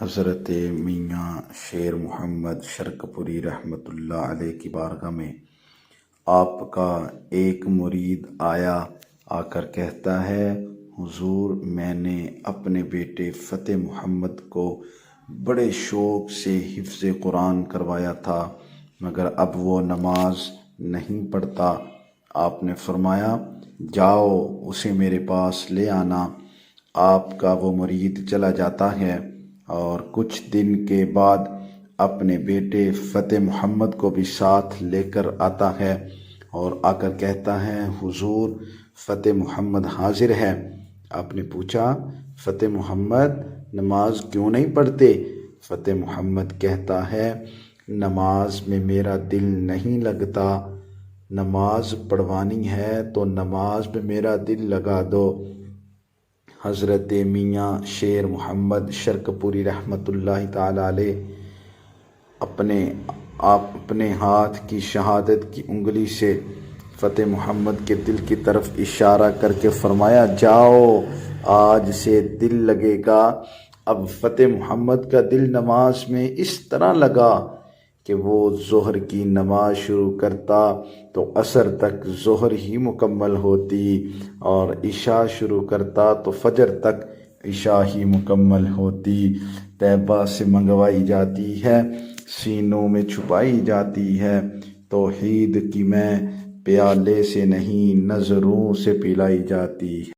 حضرت میاں شیر محمد شرکپوری رحمۃ اللہ علیہ کی بارگاہ میں آپ کا ایک مرید آ کر کہتا ہے، حضور میں نے اپنے بیٹے فتح محمد کو بڑے شوق سے حفظ قرآن کروایا تھا، مگر اب وہ نماز نہیں پڑھتا۔ آپ نے فرمایا، جاؤ اسے میرے پاس لے آنا۔ آپ کا وہ مرید چلا جاتا ہے اور کچھ دن کے بعد اپنے بیٹے فتح محمد کو بھی ساتھ لے کر آتا ہے اور آ کر کہتا ہے، حضور فتح محمد حاضر ہے۔ آپ نے پوچھا، فتح محمد نماز کیوں نہیں پڑھتے؟ فتح محمد کہتا ہے، نماز میں میرا دل نہیں لگتا، نماز پڑھوانی ہے تو نماز میں میرا دل لگا دو۔ حضرت میاں شیر محمد شرکپوری رحمۃ اللہ تعالی علیہ اپنے ہاتھ کی شہادت کی انگلی سے فتح محمد کے دل کی طرف اشارہ کر کے فرمایا، جاؤ آج سے دل لگے گا۔ اب فتح محمد کا دل نماز میں اس طرح لگا کہ وہ ظہر کی نماز شروع کرتا تو عصر تک ظہر ہی مکمل ہوتی، اور عشاء شروع کرتا تو فجر تک عشاء ہی مکمل ہوتی۔ طیبہ سے منگوائی جاتی ہے، سینوں میں چھپائی جاتی ہے، توحید کی میں پیالے سے نہیں نظروں سے پلائی جاتی ہے۔